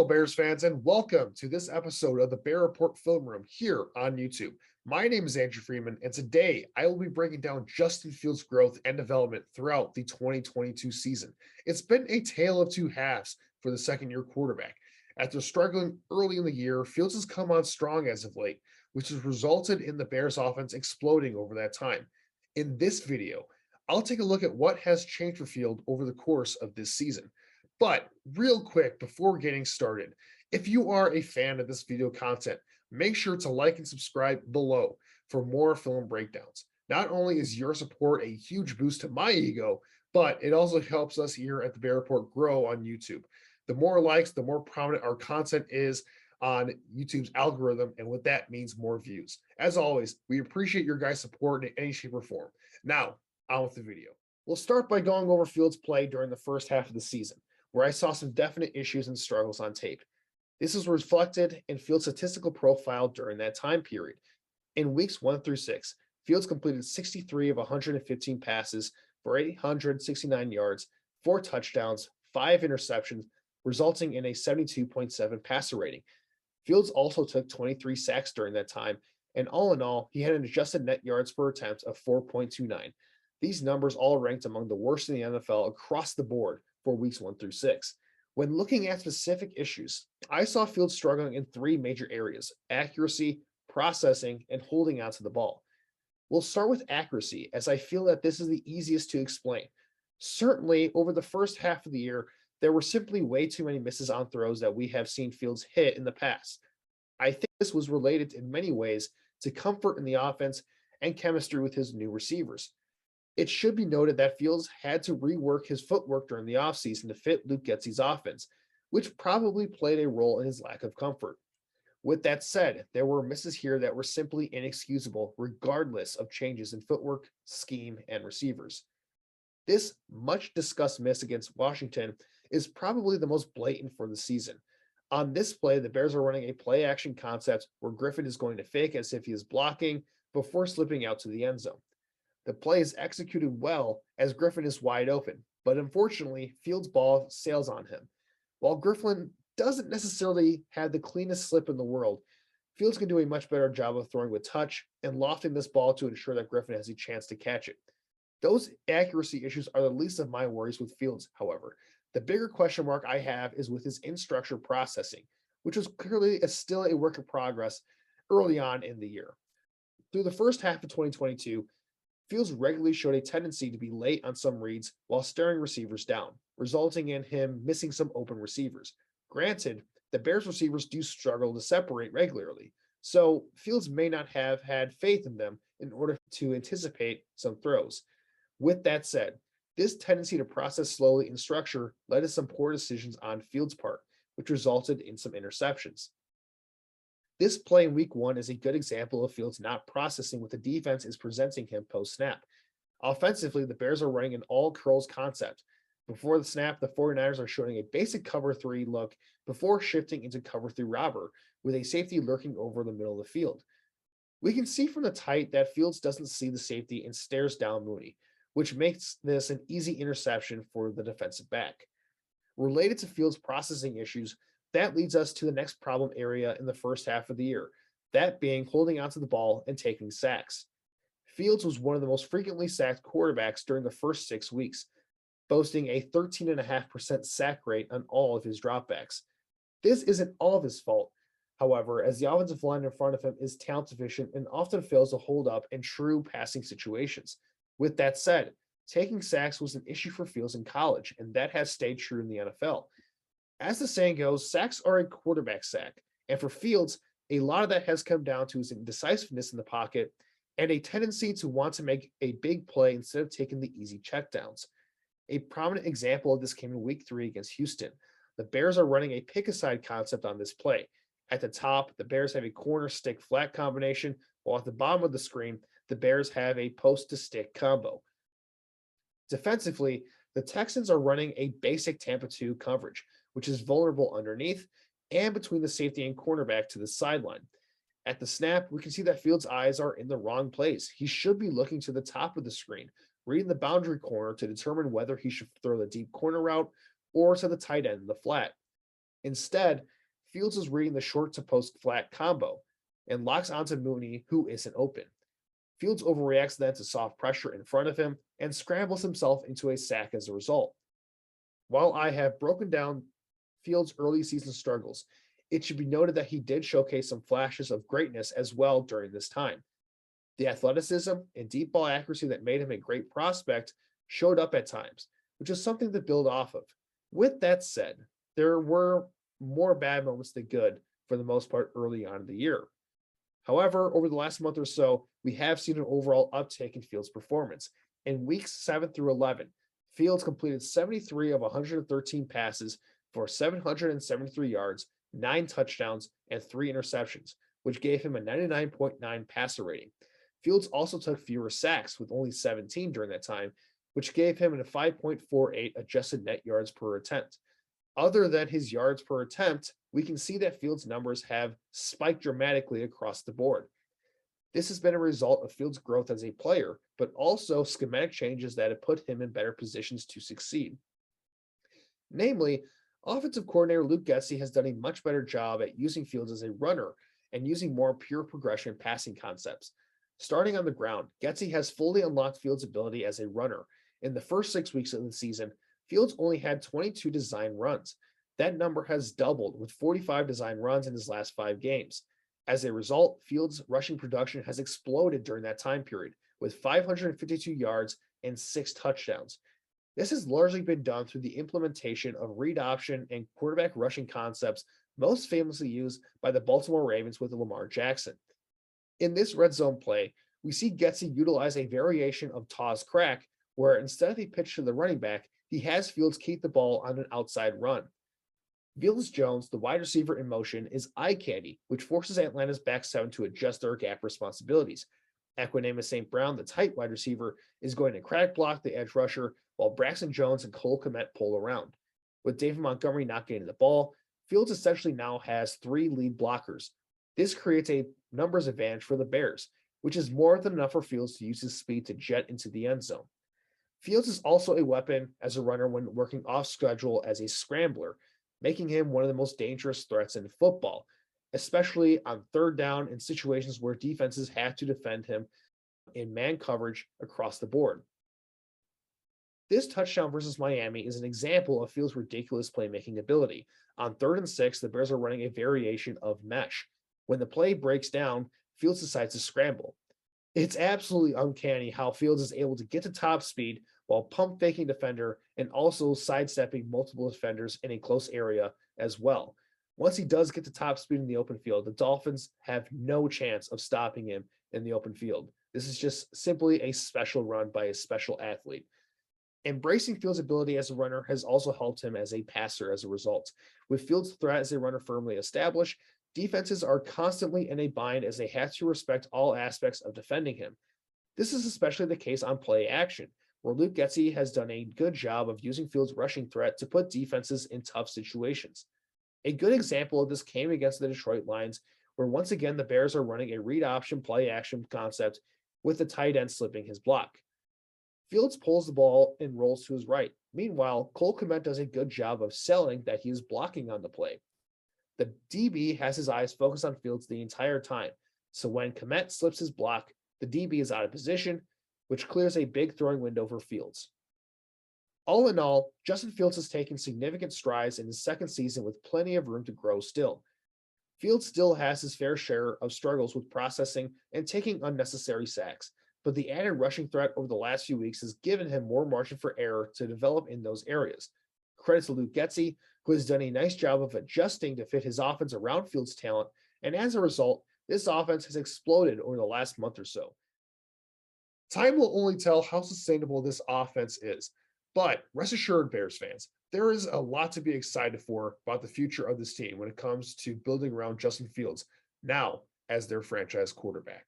Bears fans, and welcome to this episode of the Bear Report Film Room here on YouTube. My name is Andrew Freeman, and today I will be breaking down Justin Fields' growth and development throughout the 2022 season. It's been a tale of two halves for the second-year quarterback. After struggling early in the year, Fields has come on strong as of late, which has resulted in the Bears' offense exploding over that time. In this video, I'll take a look at what has changed for Field over the course of this season. But real quick, before getting started, if you are a fan of this video content, make sure to like and subscribe below for more film breakdowns. Not only is your support a huge boost to my ego, but it also helps us here at the Bear Report grow on YouTube. The more likes, the more prominent our content is on YouTube's algorithm, and what that means more views. As always, we appreciate your guys' support in any shape or form. Now, on with the video. We'll start by going over Fields' play during the first half of the season, where I saw some definite issues and struggles on tape. This was reflected in Fields' statistical profile during that time period. In weeks 1 through 6, Fields completed 63 of 115 passes for 869 yards, 4 touchdowns, 5 interceptions, resulting in a 72.7 passer rating. Fields also took 23 sacks during that time, and all in all, he had an adjusted net yards per attempt of 4.29. These numbers all ranked among the worst in the NFL across the board for weeks 1 through 6. When looking at specific issues, I saw Fields struggling in 3 major areas: accuracy, processing, and holding onto the ball. We'll start with accuracy, as I feel that this is the easiest to explain. Certainly, over the first half of the year, there were simply way too many misses on throws that we have seen Fields hit in the past. I think this was related in many ways to comfort in the offense and chemistry with his new receivers. It should be noted that Fields had to rework his footwork during the offseason to fit Luke Getsy's offense, which probably played a role in his lack of comfort. With that said, there were misses here that were simply inexcusable, regardless of changes in footwork, scheme, and receivers. This much discussed miss against Washington is probably the most blatant for the season. On this play, the Bears are running a play action concept where Griffin is going to fake as if he is blocking before slipping out to the end zone. The play is executed well as Griffin is wide open, but unfortunately, Fields' ball sails on him. While Griffin doesn't necessarily have the cleanest slip in the world, Fields can do a much better job of throwing with touch and lofting this ball to ensure that Griffin has a chance to catch it. Those accuracy issues are the least of my worries with Fields, however. The bigger question mark I have is with his in-structure processing, which was clearly still a work in progress early on in the year. Through the first half of 2022, Fields regularly showed a tendency to be late on some reads while staring receivers down, resulting in him missing some open receivers. Granted, the Bears receivers do struggle to separate regularly, so Fields may not have had faith in them in order to anticipate some throws. With that said, this tendency to process slowly in structure led to some poor decisions on Fields' part, which resulted in some interceptions. This play in week 1 is a good example of Fields not processing what the defense is presenting him post-snap. Offensively, the Bears are running an all curls concept. Before the snap, the 49ers are showing a basic cover 3 look before shifting into cover 3 robber, with a safety lurking over the middle of the field. We can see from the tight that Fields doesn't see the safety and stares down Mooney, which makes this an easy interception for the defensive back. Related to Fields' processing issues, that leads us to the next problem area in the first half of the year, that being holding onto the ball and taking sacks. Fields was one of the most frequently sacked quarterbacks during the first 6 weeks, boasting a 13.5% sack rate on all of his dropbacks. This isn't all of his fault, however, as the offensive line in front of him is talent deficient and often fails to hold up in true passing situations. With that said, taking sacks was an issue for Fields in college, and that has stayed true in the NFL. As the saying goes, sacks are a quarterback sack, and for Fields, a lot of that has come down to his indecisiveness in the pocket and a tendency to want to make a big play instead of taking the easy checkdowns. A prominent example of this came in week 3 against Houston. The Bears are running a pick-aside concept on this play. At the top, the Bears have a corner stick flat combination, while at the bottom of the screen, the Bears have a post to stick combo. Defensively, the Texans are running a basic Tampa 2 coverage, which is vulnerable underneath and between the safety and cornerback to the sideline. At the snap, we can see that Fields' eyes are in the wrong place. He should be looking to the top of the screen, reading the boundary corner to determine whether he should throw the deep corner route or to the tight end in the flat. Instead, Fields is reading the short to post flat combo and locks onto Mooney, who isn't open. Fields overreacts then to soft pressure in front of him and scrambles himself into a sack as a result. While I have broken down Fields' early season struggles, it should be noted that he did showcase some flashes of greatness as well during this time. The athleticism and deep ball accuracy that made him a great prospect showed up at times, which is something to build off of. With that said, there were more bad moments than good for the most part early on in the year. However, over the last month or so, we have seen an overall uptick in Fields' performance. In weeks 7 through 11, Fields completed 73 of 113 passes for 773 yards, 9 touchdowns, and 3 interceptions, which gave him a 99.9 passer rating. Fields also took fewer sacks with only 17 during that time, which gave him a 5.48 adjusted net yards per attempt. Other than his yards per attempt, we can see that Fields' numbers have spiked dramatically across the board. This has been a result of Fields' growth as a player, but also schematic changes that have put him in better positions to succeed. Namely, offensive coordinator Luke Getsy has done a much better job at using Fields as a runner and using more pure progression passing concepts. Starting on the ground, Getsy has fully unlocked Fields' ability as a runner. In the first 6 weeks of the season, Fields only had 22 design runs. That number has doubled with 45 design runs in his last 5 games. As a result, Fields' rushing production has exploded during that time period with 552 yards and 6 touchdowns. This has largely been done through the implementation of read option and quarterback rushing concepts most famously used by the Baltimore Ravens with Lamar Jackson. In this red zone play, we see Getsy utilize a variation of Taw's crack, where instead of a pitch to the running back, he has Fields keep the ball on an outside run. Velus Jones, the wide receiver in motion, is eye candy, which forces Atlanta's back seven to adjust their gap responsibilities. Equanimeous St. Brown, the tight wide receiver, is going to crack block the edge rusher, while Braxton Jones and Cole Kmet pull around. With David Montgomery not getting the ball, Fields essentially now has 3 lead blockers. This creates a numbers advantage for the Bears, which is more than enough for Fields to use his speed to jet into the end zone. Fields is also a weapon as a runner when working off schedule as a scrambler, making him one of the most dangerous threats in football, especially on third down in situations where defenses have to defend him in man coverage across the board. This touchdown versus Miami is an example of Fields' ridiculous playmaking ability. On 3rd and 6, the Bears are running a variation of mesh. When the play breaks down, Fields decides to scramble. It's absolutely uncanny how Fields is able to get to top speed while pump faking defender and also sidestepping multiple defenders in a close area as well. Once he does get to top speed in the open field, the Dolphins have no chance of stopping him in the open field. This is just simply a special run by a special athlete. Embracing Fields' ability as a runner has also helped him as a passer as a result. With Fields' threat as a runner firmly established, defenses are constantly in a bind as they have to respect all aspects of defending him. This is especially the case on play action, where Luke Getsy has done a good job of using Fields' rushing threat to put defenses in tough situations. A good example of this came against the Detroit Lions, where once again the Bears are running a read option play action concept with the tight end slipping his block. Fields pulls the ball and rolls to his right. Meanwhile, Cole Kmet does a good job of selling that he is blocking on the play. The DB has his eyes focused on Fields the entire time, so when Kmet slips his block, the DB is out of position, which clears a big throwing window for Fields. All in all, Justin Fields has taken significant strides in his second season with plenty of room to grow still. Fields still has his fair share of struggles with processing and taking unnecessary sacks, but the added rushing threat over the last few weeks has given him more margin for error to develop in those areas. Credit to Luke Getsy, who has done a nice job of adjusting to fit his offense around Fields' talent, and as a result, this offense has exploded over the last month or so. Time will only tell how sustainable this offense is, but rest assured, Bears fans, there is a lot to be excited for about the future of this team when it comes to building around Justin Fields now as their franchise quarterback.